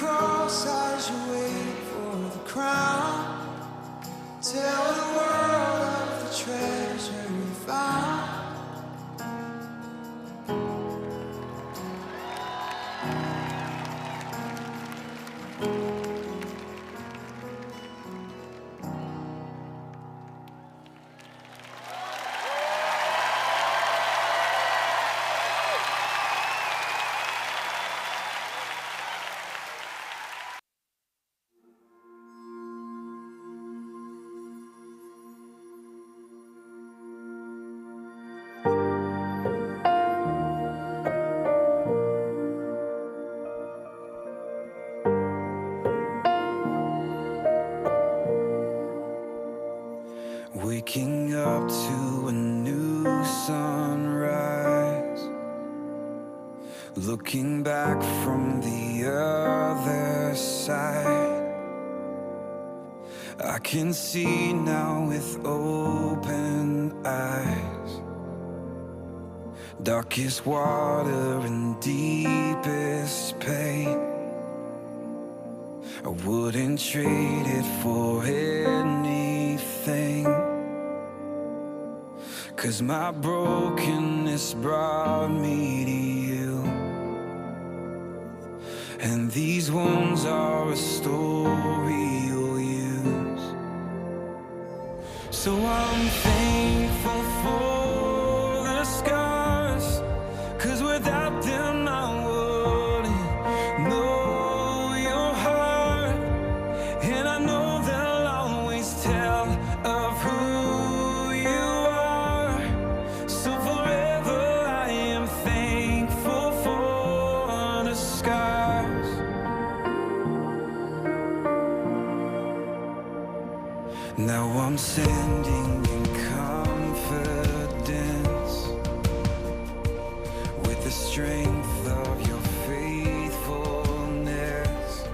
cross as you wait for the crown. Tell the world of the treasure you found. Waking up to a new sunrise, looking back from the other side. I can see now with open eyes. Darkest water and deepest pain, I wouldn't trade it for anything. 'Cause my brokenness brought me to you, and these wounds are a story you'll use. So I'm thankful for the scars, 'cause without them I wouldn't know your heart. And I know they'll always tell of who you are. So forever I am thankful for the scars. Now I'm standing in confidence, with the strength of your faithfulness.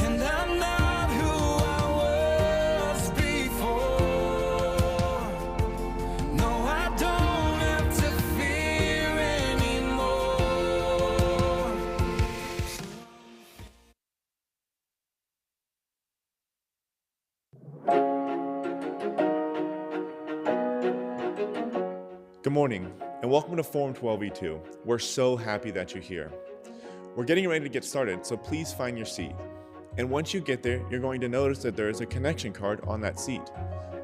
And I'm not who I was before. No, I don't have to fear anymore. Good morning, and welcome to Forum 12E2. We're so happy that you're here. We're getting ready to get started, so please find your seat. And once you get there, you're going to notice that there is a connection card on that seat.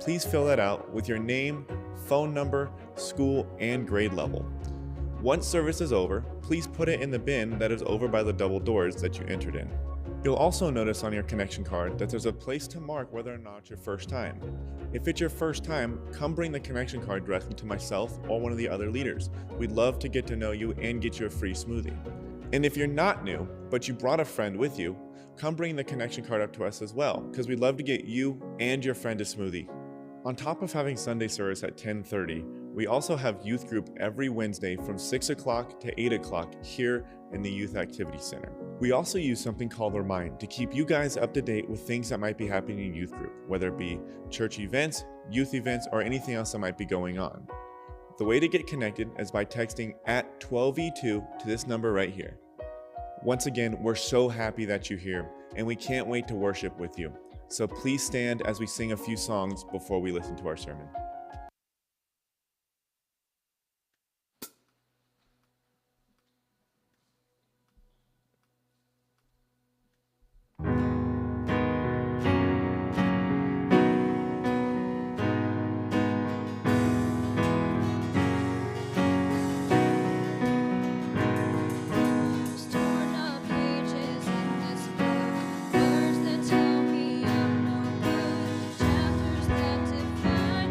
Please fill that out with your name, phone number, school, and grade level. Once service is over, please put it in the bin that is over by the double doors that you entered in. You'll also notice on your connection card that there's a place to mark whether or not it's your first time. If it's your first time, come bring the connection card directly to myself or one of the other leaders. We'd love to get to know you and get you a free smoothie. And if you're not new, but you brought a friend with you, come bring the connection card up to us as well, because we'd love to get you and your friend a smoothie. On top of having Sunday service at 10:30, we also have youth group every Wednesday from 6 o'clock to 8 o'clock here in the Youth Activity Center. We also use something called Remind to keep you guys up to date with things that might be happening in youth group, whether it be church events, youth events, or anything else that might be going on. The way to get connected is by texting at 12E2 to this number right here. Once again, we're so happy that you're here, and we can't wait to worship with you. So please stand as we sing a few songs before we listen to our sermon. Torn up pages in this book, words that tell me I'm no good, chapters that define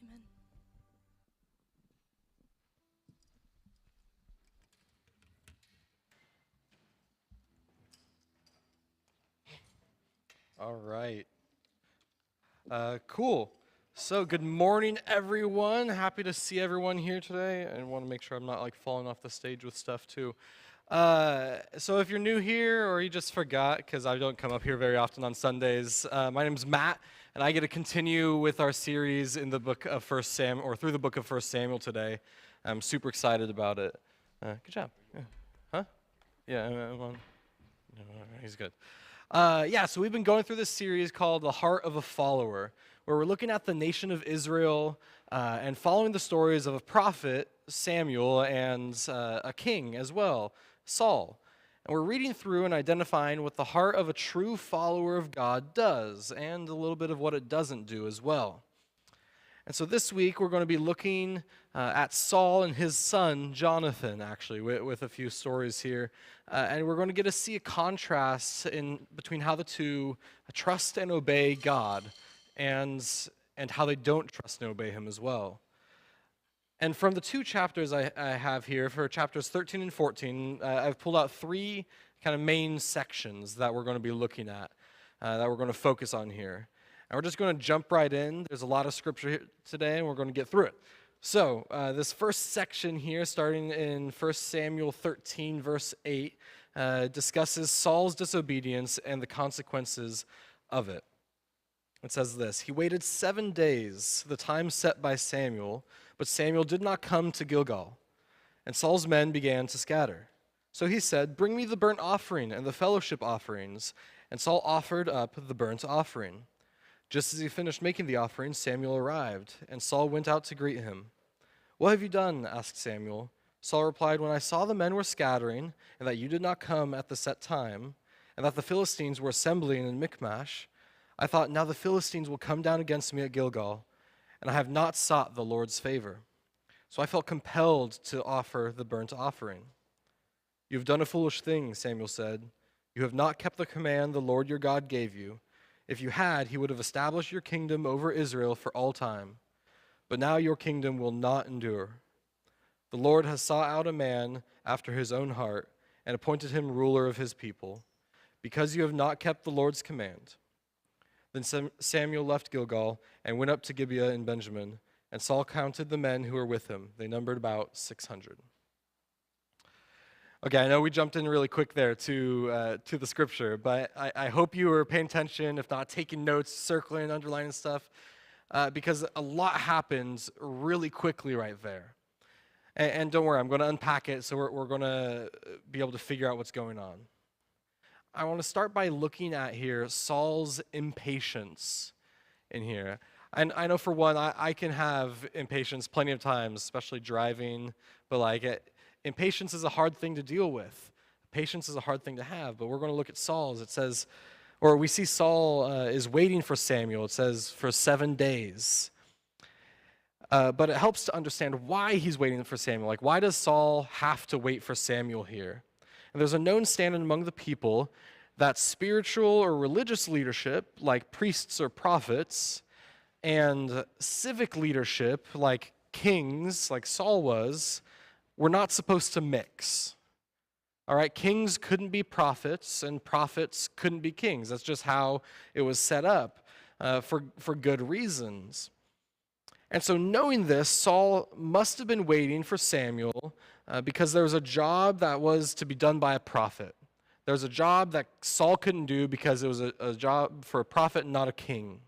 Amen. All right. Cool. So, good morning, everyone. Happy to see everyone here today. And want to make sure I'm not like falling off the stage with stuff too. So, if you're new here or you just forgot, because I don't come up here very often on Sundays, my name's Matt, and I get to continue with our series in the book of First Samuel, or through the book of First Samuel today. I'm super excited about it. Good job. Yeah. Huh? Yeah. I'm on. No, he's good. So we've been going through this series called The Heart of a Follower, where we're looking at the nation of Israel and following the stories of a prophet, Samuel, and a king as well, Saul. And we're reading through and identifying what the heart of a true follower of God does, and a little bit of what it doesn't do as well. And so this week we're going to be looking at Saul and his son Jonathan, actually, with a few stories here. And we're going to get to see a contrast between how the two trust and obey God and how they don't trust and obey him as well. And from the two chapters I have here, for chapters 13 and 14, I've pulled out three kind of main sections that we're going to be looking at, that we're going to focus on here. And we're just going to jump right in. There's a lot of scripture here today, and we're going to get through it. So this first section here, starting in 1 Samuel 13, verse 8, discusses Saul's disobedience and the consequences of it. It says this: "He waited 7 days, the time set by Samuel, but Samuel did not come to Gilgal. And Saul's men began to scatter. So he said, 'Bring me the burnt offering and the fellowship offerings.' And Saul offered up the burnt offering. Just as he finished making the offering, Samuel arrived, and Saul went out to greet him. 'What have you done?' asked Samuel. Saul replied, 'When I saw the men were scattering, and that you did not come at the set time, and that the Philistines were assembling in Michmash, I thought, now the Philistines will come down against me at Gilgal, and I have not sought the Lord's favor. So I felt compelled to offer the burnt offering.' 'You have done a foolish thing,' Samuel said. 'You have not kept the command the Lord your God gave you. If you had, he would have established your kingdom over Israel for all time. But now your kingdom will not endure. The Lord has sought out a man after his own heart and appointed him ruler of his people, because you have not kept the Lord's command.' Then Samuel left Gilgal and went up to Gibeah in Benjamin, and Saul counted the men who were with him. They numbered about 600. Okay, I know we jumped in really quick there to the scripture, but I hope you were paying attention, if not taking notes, circling, underlining stuff, because a lot happens really quickly right there. And don't worry, I'm going to unpack it, so we're going to be able to figure out what's going on. I want to start by looking at here Saul's impatience in here. And I know for one, I can have impatience plenty of times, especially driving, but impatience is a hard thing to deal with. Patience is a hard thing to have, but we're going to look at Saul's. It says, or we see Saul is waiting for Samuel. It says for 7 days. But it helps to understand why he's waiting for Samuel. Like, why does Saul have to wait for Samuel here? And there's a known standard among the people that spiritual or religious leadership, like priests or prophets, and civic leadership, like kings, like Saul was, were not supposed to mix. All right, kings couldn't be prophets, and prophets couldn't be kings. That's just how it was set up for good reasons. And so knowing this, Saul must have been waiting for Samuel because there was a job that was to be done by a prophet. There was a job that Saul couldn't do because it was a job for a prophet, not a king.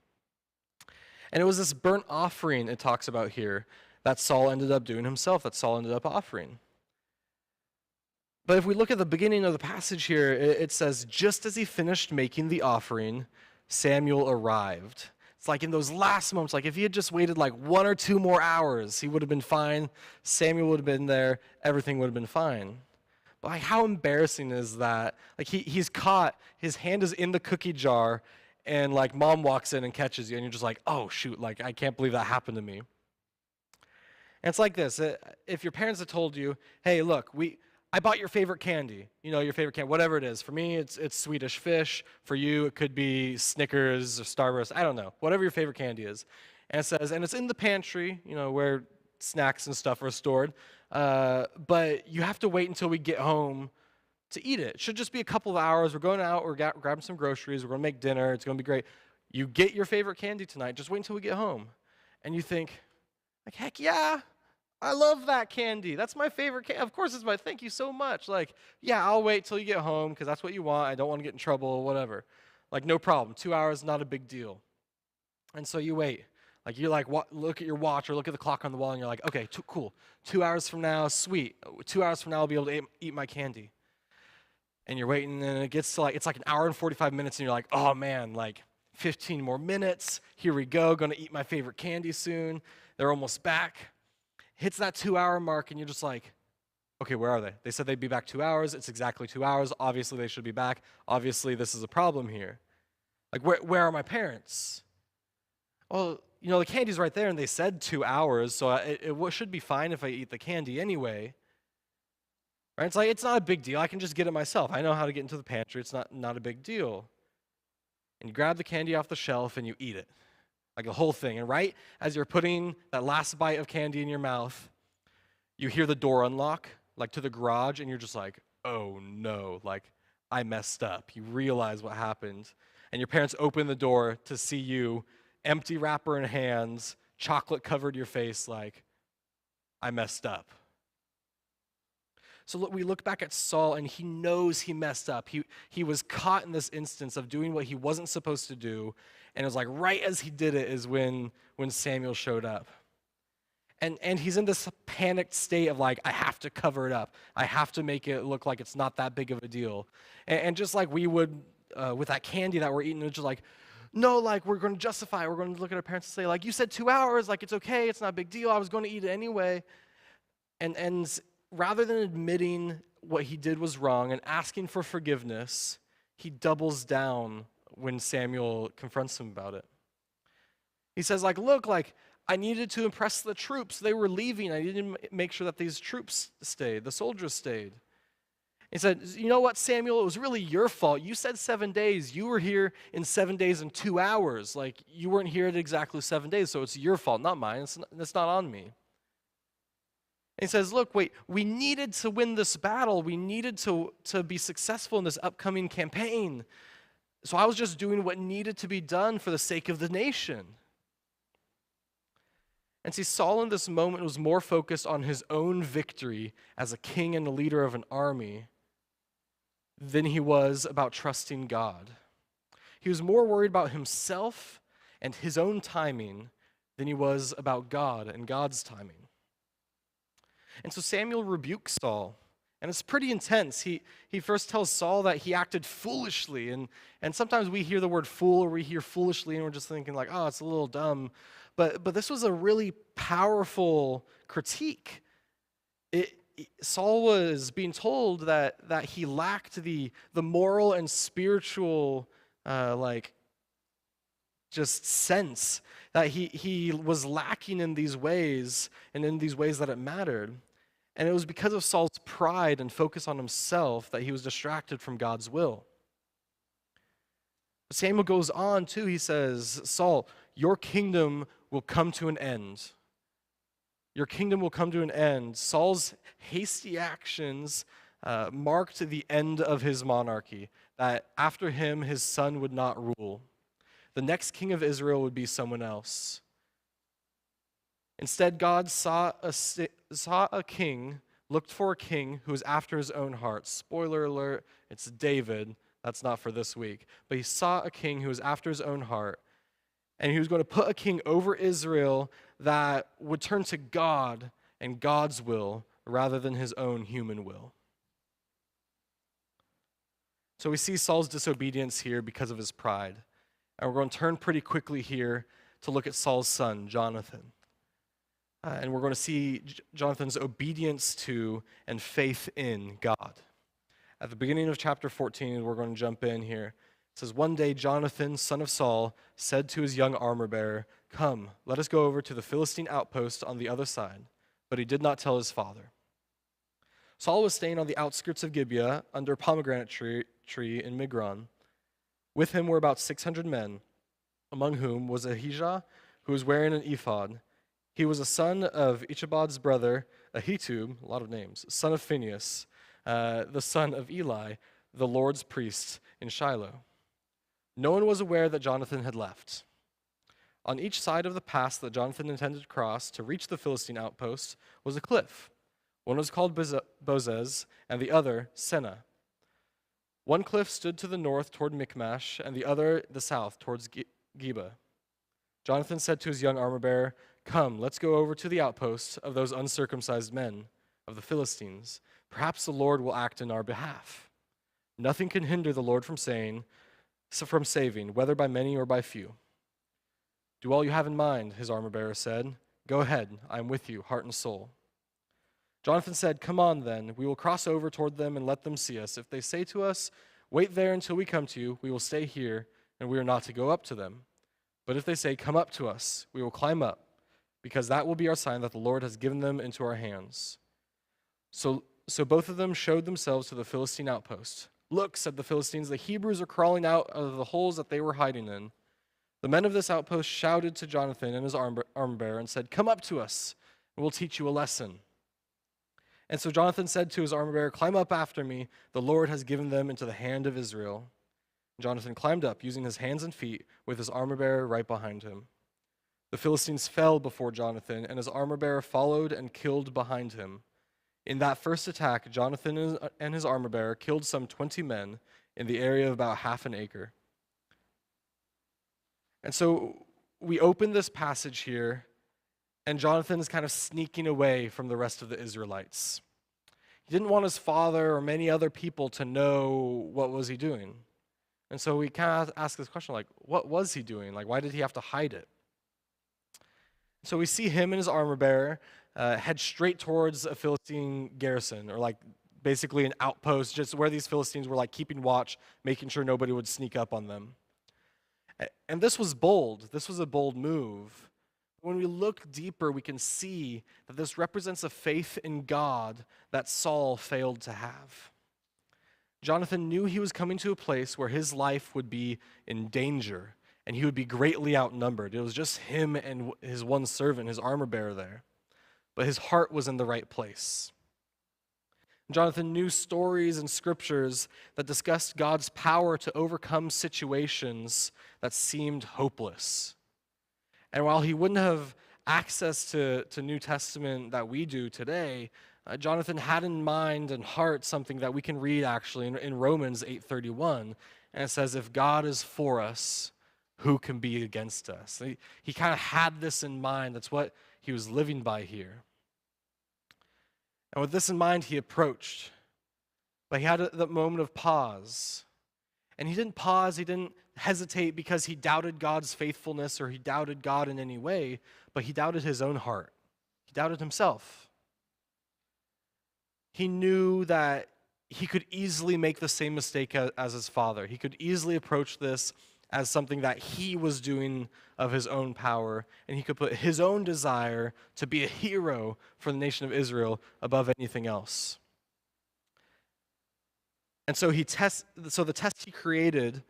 And it was this burnt offering it talks about here that Saul ended up doing himself, that Saul ended up offering. But if we look at the beginning of the passage here, it says, just as he finished making the offering, Samuel arrived. It's like in those last moments, like if he had just waited like 1 or 2 more hours, he would have been fine. Samuel would have been there. Everything would have been fine. But like, how embarrassing is that? Like he's caught, his hand is in the cookie jar, and like mom walks in and catches you, and you're just like, oh shoot, like I can't believe that happened to me. And it's like this, if your parents had told you, hey look, I bought your favorite candy. You know, your favorite candy, whatever it is. For me, it's Swedish Fish. For you, it could be Snickers or Starburst. I don't know. Whatever your favorite candy is. And it says, and it's in the pantry, you know, where snacks and stuff are stored. But you have to wait until we get home to eat it. It should just be a couple of hours. We're going out, we're grabbing some groceries, we're going to make dinner. It's going to be great. You get your favorite candy tonight. Just wait until we get home. And you think, like, heck yeah. I love that candy. That's my favorite candy. Of course it's my, thank you so much. Like, yeah, I'll wait till you get home because that's what you want. I don't want to get in trouble or whatever. Like, no problem. 2 hours, not a big deal. And so you wait. Like, you're like, look at your watch or look at the clock on the wall and you're like, okay, cool. 2 hours from now, sweet. 2 hours from now, I'll be able to eat my candy. And you're waiting and it gets to it's like an hour and 45 minutes and you're like, oh man, like 15 more minutes. Here we go. Going to eat my favorite candy soon. They're almost back. Hits that 2 hour mark and you're just like, okay, where are they? They said they'd be back 2 hours. It's exactly 2 hours. Obviously, they should be back. Obviously, this is a problem here. Like, where are my parents? Well, you know, the candy's right there and they said 2 hours, so it should be fine if I eat the candy anyway. Right? It's like, it's not a big deal. I can just get it myself. I know how to get into the pantry. It's not a big deal. And you grab the candy off the shelf and you eat it. Like the whole thing. And right as you're putting that last bite of candy in your mouth, you hear the door unlock, like to the garage, and you're just like, oh no, like I messed up. You realize what happened. And your parents open the door to see you, empty wrapper in hands, chocolate covered your face, like, I messed up. So we look back at Saul, and he knows he messed up. He was caught in this instance of doing what he wasn't supposed to do, and it was like right as he did it is when Samuel showed up. And he's in this panicked state of like, I have to cover it up. I have to make it look like it's not that big of a deal. And just like we would with that candy that we're eating, it's just like, no, like we're going to justify it. We're going to look at our parents and say, like, you said 2 hours, like it's okay, it's not a big deal. I was going to eat it anyway. And rather than admitting what he did was wrong and asking for forgiveness, he doubles down when Samuel confronts him about it. He says, like, look, like, I needed to impress the troops. They were leaving. I needed to make sure that these troops stayed, the soldiers stayed. He said, you know what, Samuel, it was really your fault. You said 7 days. You were here in 7 days and 2 hours. Like, you weren't here at exactly 7 days, so it's your fault, not mine. It's not on me. And he says, look, wait, we needed to win this battle. We needed to be successful in this upcoming campaign. So I was just doing what needed to be done for the sake of the nation. And see, Saul in this moment was more focused on his own victory as a king and a leader of an army than he was about trusting God. He was more worried about himself and his own timing than he was about God and God's timing. And so Samuel rebukes Saul, and it's pretty intense. He first tells Saul that he acted foolishly, and sometimes we hear the word fool or we hear foolishly and we're just thinking like, oh, it's a little dumb. But this was a really powerful critique. Saul was being told that he lacked the moral and spiritual just sense, that he was lacking in these ways and in these ways that it mattered. And it was because of Saul's pride and focus on himself that he was distracted from God's will. But Samuel goes on too. He says, Saul, your kingdom will come to an end. Your kingdom will come to an end. Saul's hasty actions marked the end of his monarchy, that after him, his son would not rule. The next king of Israel would be someone else. Instead, God saw a king, looked for a king who was after his own heart. Spoiler alert, it's David. That's not for this week. But he saw a king who was after his own heart. And he was going to put a king over Israel that would turn to God and God's will rather than his own human will. So we see Saul's disobedience here because of his pride. And we're going to turn pretty quickly here to look at Saul's son, Jonathan. And we're going to see Jonathan's obedience to and faith in God. At the beginning of chapter 14, we're going to jump in here. It says, one day Jonathan, son of Saul, said to his young armor-bearer, come, let us go over to the Philistine outpost on the other side. But he did not tell his father. Saul was staying on the outskirts of Gibeah under a pomegranate tree in Migron. With him were about 600 men, among whom was Ahijah, who was wearing an ephod. He was a son of Ichabod's brother, Ahitub, a lot of names, son of Phinehas, the son of Eli, the Lord's priest in Shiloh. No one was aware that Jonathan had left. On each side of the pass that Jonathan intended to cross to reach the Philistine outpost was a cliff. One was called Bozez, and the other Seneh. One cliff stood to the north toward Michmash, and the other the south towards Geba. Jonathan said to his young armor-bearer, "Come, let's go over to the outposts of those uncircumcised men, of the Philistines. Perhaps the Lord will act in our behalf. Nothing can hinder the Lord from saving, whether by many or by few." "Do all you have in mind," his armor-bearer said. "Go ahead, I am with you, heart and soul." Jonathan said, "Come on then, we will cross over toward them and let them see us. If they say to us, 'Wait there until we come to you,' we will stay here, and we are not to go up to them. But if they say, 'Come up to us,' we will climb up, because that will be our sign that the Lord has given them into our hands." So both of them showed themselves to the Philistine outpost. "Look," said the Philistines, "the Hebrews are crawling out of the holes that they were hiding in." The men of this outpost shouted to Jonathan and his armor-bearer and said, "Come up to us, and we'll teach you a lesson." And so Jonathan said to his armor-bearer, "Climb up after me. The Lord has given them into the hand of Israel." Jonathan climbed up, using his hands and feet, with his armor-bearer right behind him. The Philistines fell before Jonathan, and his armor-bearer followed and killed behind him. In that first attack, Jonathan and his armor-bearer killed some 20 men in the area of about half an acre. And so we open this passage here, and Jonathan is kind of sneaking away from the rest of the Israelites. He didn't want his father or many other people to know what was he doing. And so we kind of ask this question, like, what was he doing? Like, why did he have to hide it? So we see him and his armor-bearer head straight towards a Philistine garrison, or like basically an outpost, just where these Philistines were like keeping watch, making sure nobody would sneak up on them. And this was bold. This was a bold move. When we look deeper, we can see that this represents a faith in God that Saul failed to have. Jonathan knew he was coming to a place where his life would be in danger, and he would be greatly outnumbered. It was just him and his one servant, his armor-bearer there. But his heart was in the right place. Jonathan knew stories and scriptures that discussed God's power to overcome situations that seemed hopeless. And while he wouldn't have access to New Testament that we do today, Jonathan had in mind and heart something that we can read actually in Romans 8:31. And it says, "If God is for us, who can be against us?" He kind of had this in mind. That's what he was living by here. And with this in mind, he approached. But he had the moment of pause. And he didn't pause, he didn't hesitate because he doubted God's faithfulness or he doubted God in any way, but he doubted his own heart. He doubted himself. He knew that he could easily make the same mistake as his father. He could easily approach this as something that he was doing of his own power, and he could put his own desire to be a hero for the nation of Israel above anything else. And so the test he created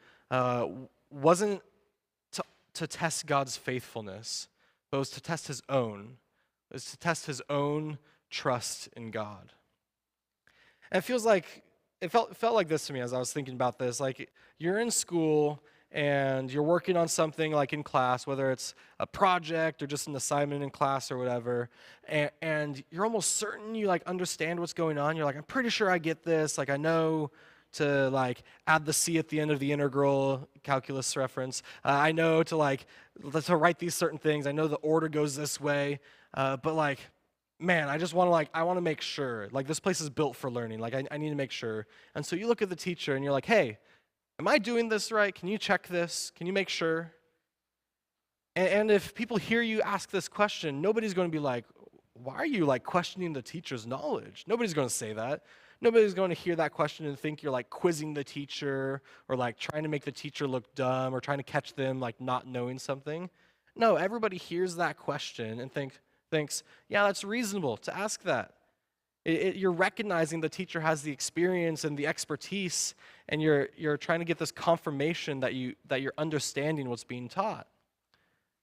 wasn't to test God's faithfulness, but it was to test his own. It was to test his own trust in God. And it felt like this to me as I was thinking about this. Like, you're in school and you're working on something like in class, whether it's a project or just an assignment in class or whatever, and you're almost certain you like understand what's going on. You're like, I'm pretty sure I get this. Like, I know to like add the c at the end of the integral calculus reference. I know to write these certain things. I know the order goes this way, but like, man, I just want to make sure. Like, this place is built for learning. Like, I need to make sure. And so you look at the teacher and you're like, hey, am I doing this right? Can you check this? Can you make sure? And if people hear you ask this question, nobody's going to be like, why are you like questioning the teacher's knowledge? Nobody's going to say that. Nobody's going to hear that question and think you're like quizzing the teacher or like trying to make the teacher look dumb or trying to catch them like not knowing something. No, everybody hears that question and thinks, yeah, that's reasonable to ask that. You're recognizing the teacher has the experience and the expertise, and you're trying to get this confirmation that you're understanding what's being taught.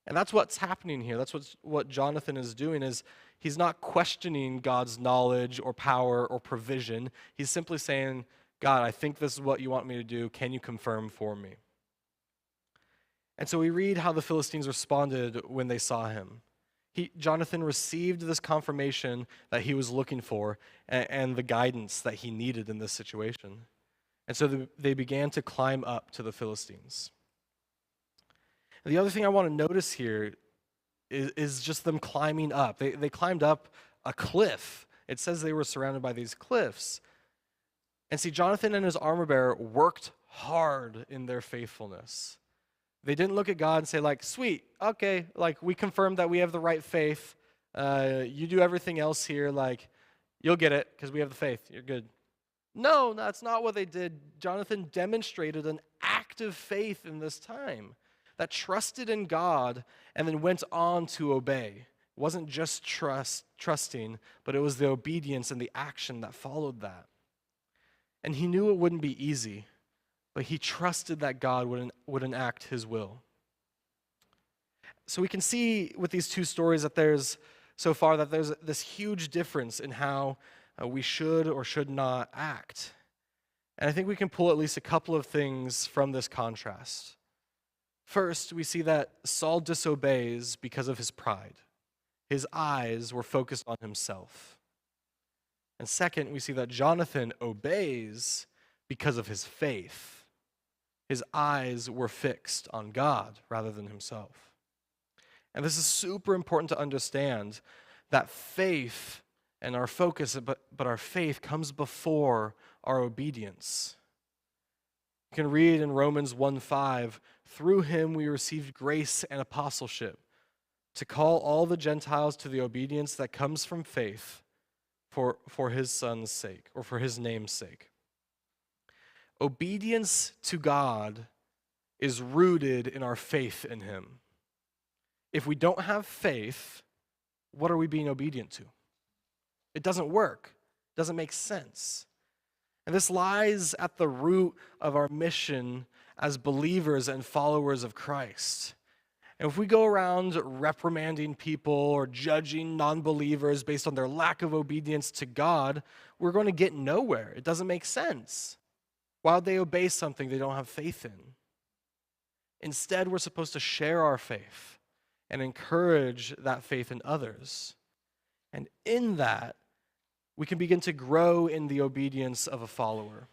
And that's what's happening here. That's what Jonathan is doing, is he's not questioning God's knowledge or power or provision. He's simply saying, God, I think this is what you want me to do. Can you confirm for me? And so we read how the Philistines responded when they saw him. Jonathan received this confirmation that he was looking for and the guidance that he needed in this situation. And so they began to climb up to the Philistines. And the other thing I want to notice here is just them climbing up. They climbed up a cliff. It says they were surrounded by these cliffs. And see, Jonathan and his armor bearer worked hard in their faithfulness. They didn't look at God and say, like, sweet, okay, like, we confirmed that we have the right faith. You do everything else here, like, you'll get it because we have the faith. You're good. No, that's not what they did. Jonathan demonstrated an active faith in this time that trusted in God and then went on to obey. It wasn't just trusting, but it was the obedience and the action that followed that. And he knew it wouldn't be easy, but he trusted that God would enact his will. So we can see with these two stories that there's this huge difference in how we should or should not act. And I think we can pull at least a couple of things from this contrast. First, we see that Saul disobeys because of his pride. His eyes were focused on himself. And second, we see that Jonathan obeys because of his faith. His eyes were fixed on God rather than himself. And this is super important to understand, that faith and our focus, but our faith comes before our obedience. You can read in Romans 1:5, through him we received grace and apostleship to call all the Gentiles to the obedience that comes from faith for his son's sake, or for his name's sake. Obedience to God is rooted in our faith in him. If we don't have faith, what are we being obedient to? It doesn't work. It doesn't make sense. And this lies at the root of our mission as believers and followers of Christ. And if we go around reprimanding people or judging non-believers based on their lack of obedience to God, we're going to get nowhere. It doesn't make sense. Why would they obey something they don't have faith in? Instead, we're supposed to share our faith and encourage that faith in others. And in that, we can begin to grow in the obedience of a follower.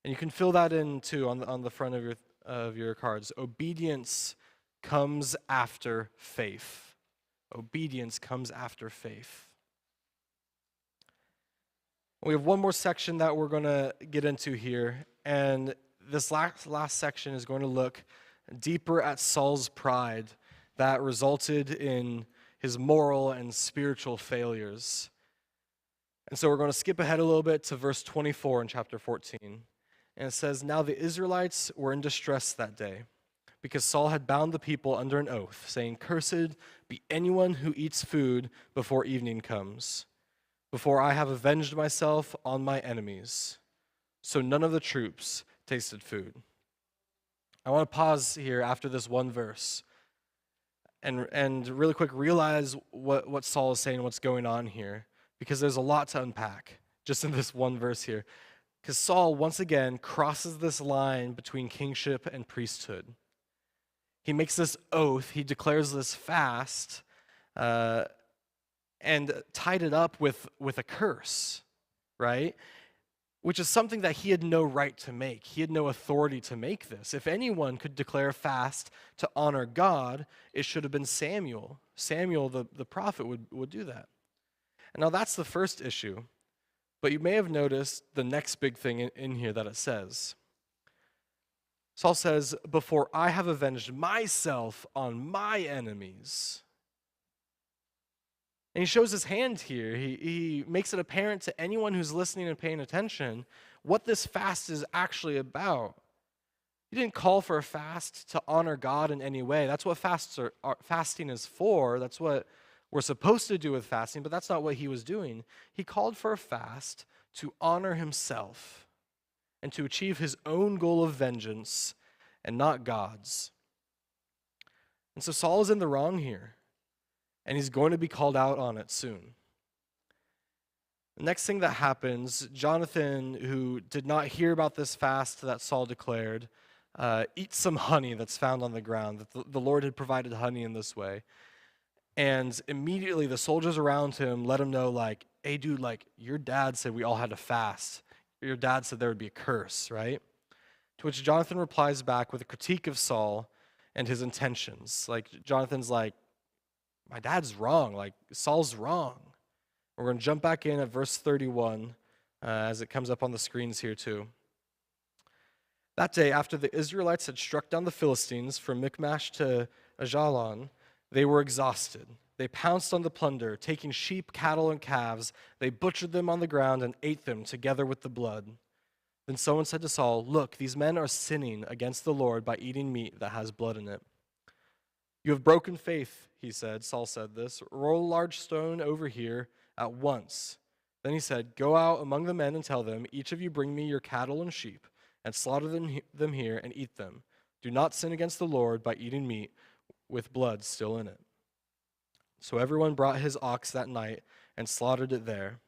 And you can fill that in too on the front of your cards. Obedience comes after faith. Obedience comes after faith. We have one more section that we're going to get into here, and this last section is going to look deeper at Saul's pride that resulted in his moral and spiritual failures. And so we're going to skip ahead a little bit to verse 24 in chapter 14. And it says, now the Israelites were in distress that day, because Saul had bound the people under an oath, saying, cursed be anyone who eats food before evening comes, before I have avenged myself on my enemies. So none of the troops tasted food. I want to pause here after this one verse and really quick realize what Saul is saying, what's going on here, because there's a lot to unpack just in this one verse here. Because Saul, once again, crosses this line between kingship and priesthood. He makes this oath, he declares this fast, and tied it up with a curse, right? Which is something that he had no right to make. He had no authority to make this. If anyone could declare a fast to honor God, it should have been Samuel. Samuel, the prophet, would do that. And now that's the first issue. But you may have noticed the next big thing in here that it says. Saul says, before I have avenged myself on my enemies. And he shows his hand here. He makes it apparent to anyone who's listening and paying attention what this fast is actually about. He didn't call for a fast to honor God in any way. That's what fasting is for. That's what we're supposed to do with fasting, but that's not what he was doing. He called for a fast to honor himself and to achieve his own goal of vengeance and not God's. And so Saul is in the wrong here, and he's going to be called out on it soon. The next thing that happens, Jonathan, who did not hear about this fast that Saul declared, eats some honey that's found on the ground, that the Lord had provided honey in this way. And immediately the soldiers around him let him know, like, hey, dude, like, your dad said we all had to fast. Your dad said there would be a curse, right? To which Jonathan replies back with a critique of Saul and his intentions. Like, Jonathan's like, my dad's wrong. Like, Saul's wrong. We're going to jump back in at verse 31 as it comes up on the screens here too. That day, after the Israelites had struck down the Philistines from Michmash to Ajalon, they were exhausted. They pounced on the plunder, taking sheep, cattle, and calves. They butchered them on the ground and ate them together with the blood. Then someone said to Saul, look, these men are sinning against the Lord by eating meat that has blood in it. You have broken faith, he said. Saul said this. Roll a large stone over here at once. Then he said, go out among the men and tell them, each of you bring me your cattle and sheep, and slaughter them here and eat them. Do not sin against the Lord by eating meat with blood still in it. So everyone brought his ox that night and slaughtered it there.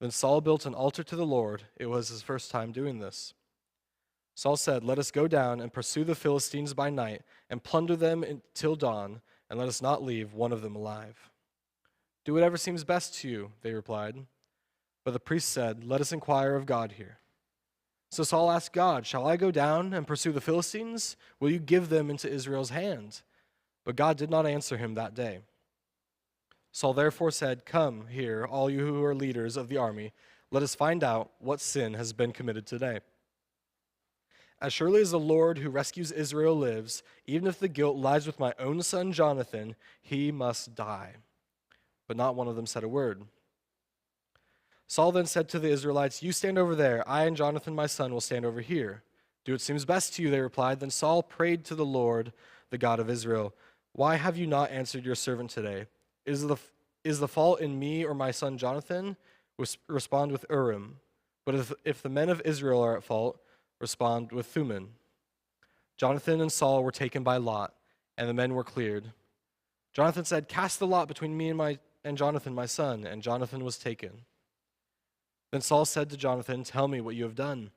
Then Saul built an altar to the Lord. It was his first time doing this. Saul said, let us go down and pursue the Philistines by night and plunder them until dawn, and let us not leave one of them alive. Do whatever seems best to you, they replied. But the priest said, let us inquire of God here. So Saul asked God, shall I go down and pursue the Philistines? Will you give them into Israel's hand? But God did not answer him that day. Saul therefore said, come here, all you who are leaders of the army, let us find out what sin has been committed today. As surely as the Lord who rescues Israel lives, even if the guilt lies with my own son Jonathan, he must die. But not one of them said a word. Saul then said to the Israelites, you stand over there, I and Jonathan my son will stand over here. Do what seems best to you, they replied. Then Saul prayed to the Lord, the God of Israel, why have you not answered your servant today? Is the fault in me or my son Jonathan? Respond with Urim. But if the men of Israel are at fault, respond with Thummim. Jonathan and Saul were taken by lot, and the men were cleared. Jonathan said, cast the lot between me and Jonathan my son, and Jonathan was taken. Then Saul said to Jonathan, tell me what you have done.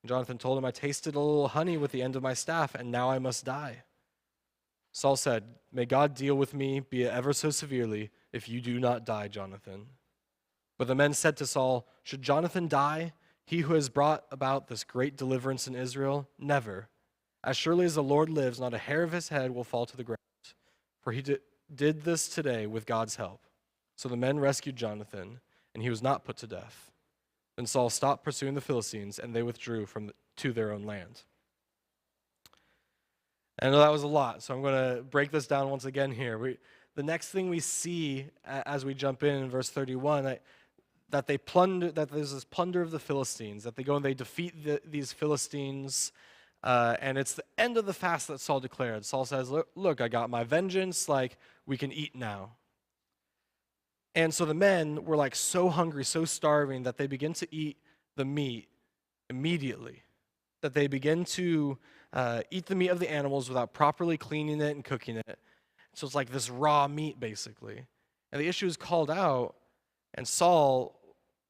And Jonathan told him, I tasted a little honey with the end of my staff, and now I must die. Saul said, may God deal with me, be it ever so severely, if you do not die, Jonathan. But the men said to Saul, should Jonathan die, he who has brought about this great deliverance in Israel? Never. As surely as the Lord lives, not a hair of his head will fall to the ground. For he did this today with God's help. So the men rescued Jonathan, and he was not put to death. Then Saul stopped pursuing the Philistines, and they withdrew to their own land. I know that was a lot, so I'm going to break this down once again here. The next thing we see as we jump in verse 31, that there's this plunder of the Philistines, that they go and they defeat these Philistines, and it's the end of the fast that Saul declared. Saul says, look, I got my vengeance, like, we can eat now. And so the men were like so hungry, so starving, that they begin to eat the meat immediately, that they begin to eat the meat of the animals without properly cleaning it and cooking it. So it's like this raw meat, basically. And the issue is called out, and Saul,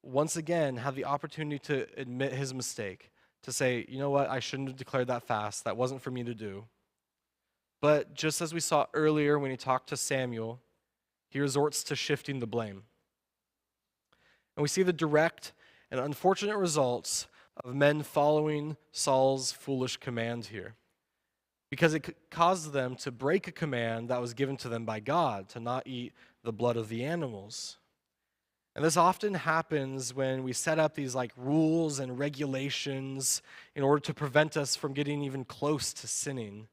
once again, had the opportunity to admit his mistake, to say, you know what, I shouldn't have declared that fast. That wasn't for me to do. But just as we saw earlier when he talked to Samuel, he resorts to shifting the blame. And we see the direct and unfortunate results of men following Saul's foolish command here, because it caused them to break a command that was given to them by God, to not eat the blood of the animals. And this often happens when we set up these like rules and regulations in order to prevent us from getting even close to sinning.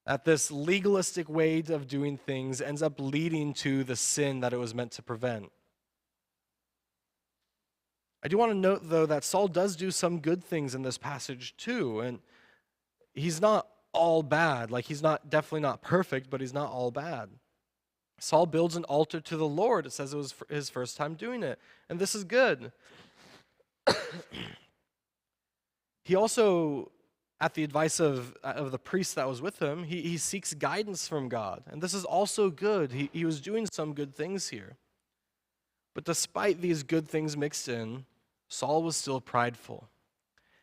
That this legalistic way of doing things ends up leading to the sin that it was meant to prevent. I do want to note, though, that Saul does do some good things in this passage, too. And he's not all bad. Like, he's definitely not perfect, but he's not all bad. Saul builds an altar to the Lord. It says it was his first time doing it, and this is good. He also, at the advice of the priest that was with him, he seeks guidance from God, and this is also good. He was doing some good things here. But despite these good things mixed in, Saul was still prideful,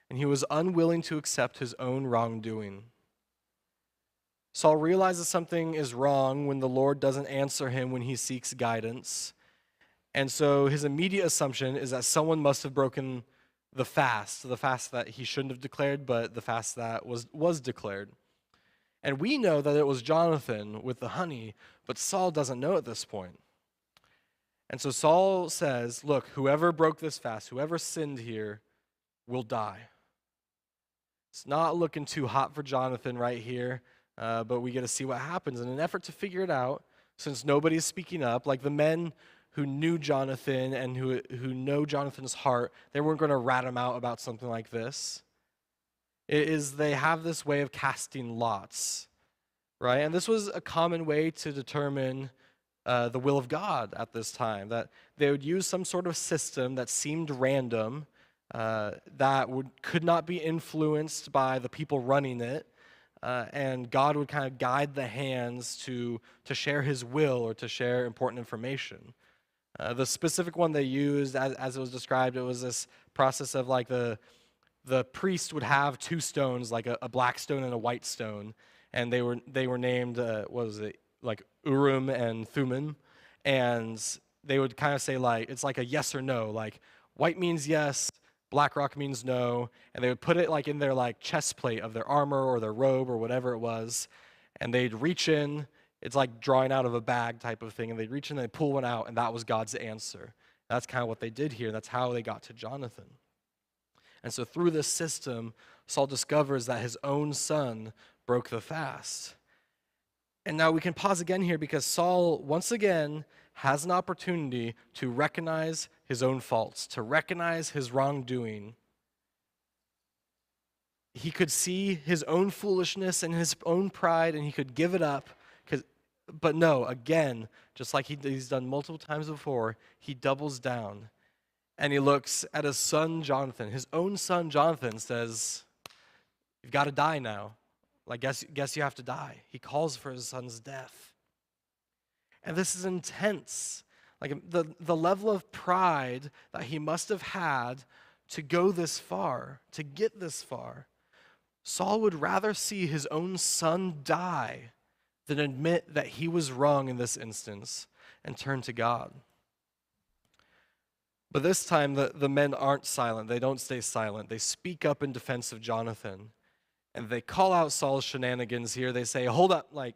and he was unwilling to accept his own wrongdoing. Saul realizes something is wrong when the Lord doesn't answer him when he seeks guidance. And so his immediate assumption is that someone must have broken the fast that he shouldn't have declared, but the fast that was declared. And we know that it was Jonathan with the honey, but Saul doesn't know at this point. And so Saul says, look, whoever broke this fast, whoever sinned here, will die. It's not looking too hot for Jonathan right here. But we get to see what happens. In an effort to figure it out, since nobody's speaking up, like the men who knew Jonathan and who know Jonathan's heart, they weren't going to rat him out about something like this. They have this way of casting lots, right? And this was a common way to determine the will of God at this time, that they would use some sort of system that seemed random, that could not be influenced by the people running it, and God would kind of guide the hands to share his will or to share important information. The specific one they used, as it was described, it was this process of like the priest would have two stones, like a black stone and a white stone, and they were named, what was it, like Urim and Thummim, and they would kind of say like, it's like a yes or no, like white means yes, black rock means no, and they would put it like in their like chest plate of their armor or their robe or whatever it was, and they'd reach in. It's like drawing out of a bag type of thing, and they'd reach in and they'd pull one out, and that was God's answer. That's kind of what they did here. That's how they got to Jonathan. And so through this system, Saul discovers that his own son broke the fast. And now we can pause again here because Saul, once again, has an opportunity to recognize his own faults, to recognize his wrongdoing. He could see his own foolishness and his own pride, and he could give it up. But no, again, just like he's done multiple times before, he doubles down. And he looks at his son Jonathan, his own son Jonathan, says, "You've got to die now. Like, guess you have to die." He calls for his son's death. And this is intense. Like the level of pride that he must have had to go this far, to get this far. Saul would rather see his own son die than admit that he was wrong in this instance and turn to God. But this time, the men aren't silent. They don't stay silent. They speak up in defense of Jonathan. And they call out Saul's shenanigans here. They say, hold up, like,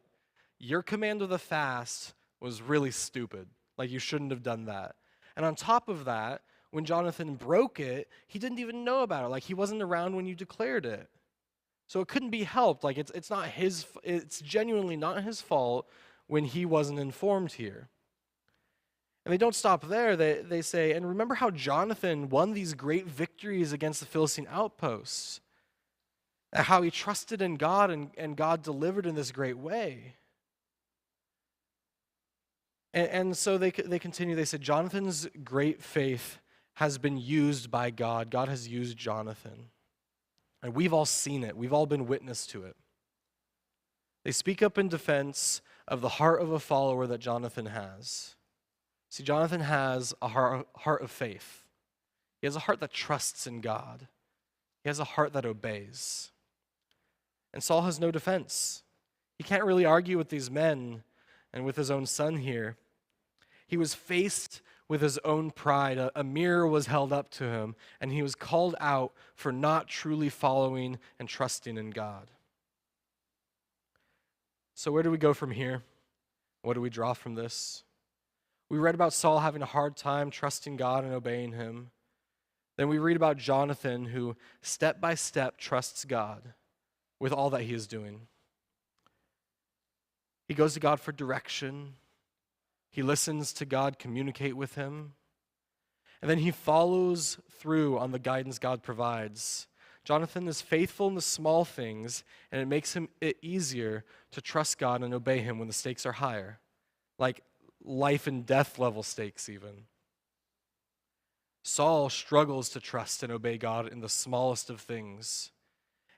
your command of the fast was really stupid. Like, you shouldn't have done that. And on top of that, when Jonathan broke it, he didn't even know about it. Like, he wasn't around when you declared it. So it couldn't be helped. Like, it's genuinely not his fault when he wasn't informed here. And they don't stop there. They say, and remember how Jonathan won these great victories against the Philistine outposts, how he trusted in God and God delivered in this great way. And so they continue. They said, Jonathan's great faith has been used by God. God has used Jonathan. And we've all seen it. We've all been witness to it. They speak up in defense of the heart of a follower that Jonathan has. See, Jonathan has a heart of faith. He has a heart that trusts in God. He has a heart that obeys. And Saul has no defense. He can't really argue with these men and with his own son here. He was faced with his own pride. A mirror was held up to him, and he was called out for not truly following and trusting in God. So where do we go from here? What do we draw from this? We read about Saul having a hard time trusting God and obeying him. Then we read about Jonathan, who step by step trusts God with all that he is doing. He goes to God for direction. He listens to God communicate with him. And then he follows through on the guidance God provides. Jonathan is faithful in the small things, and it makes it easier to trust God and obey him when the stakes are higher. Like, life and death level stakes even. Saul struggles to trust and obey God in the smallest of things.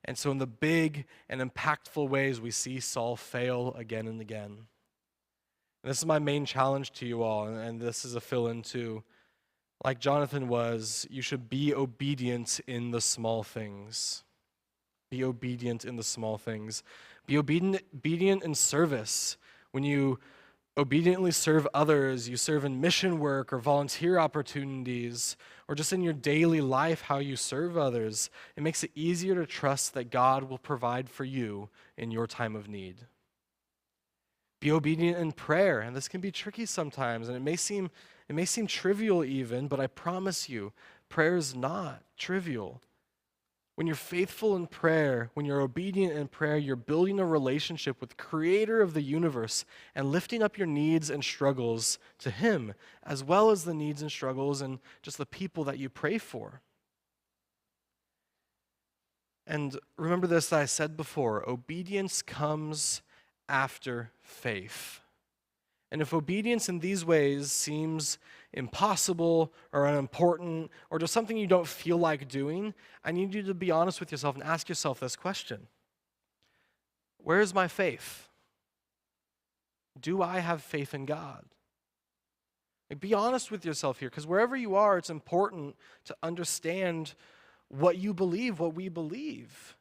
And so in the big and impactful ways, we see Saul fail again and again. And this is my main challenge to you all, and this is a fill-in too. Like Jonathan was, you should be obedient in the small things. Be obedient in the small things. Be obedient in service. When you obediently serve others, you serve in mission work or volunteer opportunities, or just in your daily life, how you serve others, it makes it easier to trust that God will provide for you in your time of need. Be obedient in prayer, and this can be tricky sometimes, and it may seem trivial even, but I promise you, prayer is not trivial. When you're faithful in prayer, when you're obedient in prayer, you're building a relationship with the creator of the universe and lifting up your needs and struggles to him, as well as the needs and struggles and just the people that you pray for. And remember this that I said before, obedience comes after faith. And if obedience in these ways seems impossible or unimportant or just something you don't feel like doing, I need you to be honest with yourself and ask yourself this question. Where is my faith? Do I have faith in God? Like, be honest with yourself here, because wherever you are, it's important to understand what you believe, what we believe.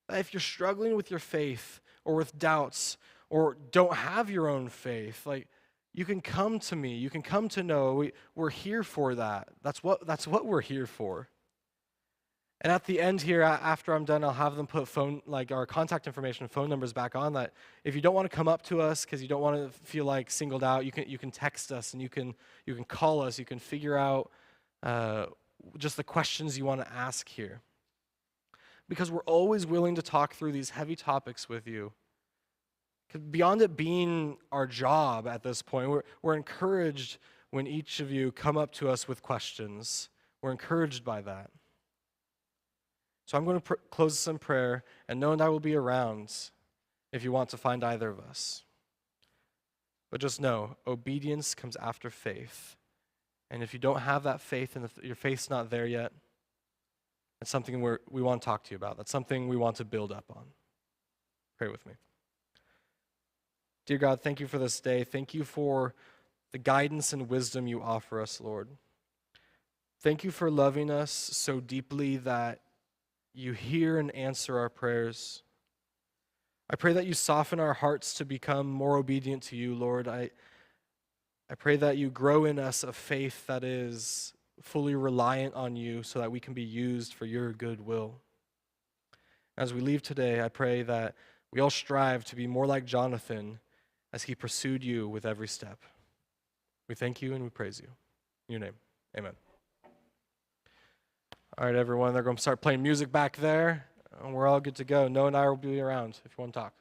If you're struggling with your faith or with doubts or don't have your own faith, like, you can come to me. You can come to know we're here for that. That's what we're here for. And at the end here, after I'm done, I'll have them put our contact information, phone numbers back on that. If you don't want to come up to us because you don't want to feel like singled out, you can text us and you can call us. You can figure out just the questions you want to ask here. Because we're always willing to talk through these heavy topics with you. Beyond it being our job at this point, we're encouraged when each of you come up to us with questions. We're encouraged by that. So I'm going to close this in prayer, and Noah and I will be around if you want to find either of us. But just know, obedience comes after faith. And if you don't have that faith and if your faith's not there yet, that's something we want to talk to you about. That's something we want to build up on. Pray with me. Dear God, thank you for this day. Thank you for the guidance and wisdom you offer us, Lord. Thank you for loving us so deeply that you hear and answer our prayers. I pray that you soften our hearts to become more obedient to you, Lord. I pray that you grow in us a faith that is fully reliant on you so that we can be used for your good will. As we leave today, I pray that we all strive to be more like Jonathan as he pursued you with every step. We thank you and we praise you. In your name, amen. All right, everyone, they're going to start playing music back there, and we're all good to go. Noah and I will be around if you want to talk.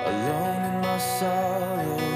Alone in my sorrow,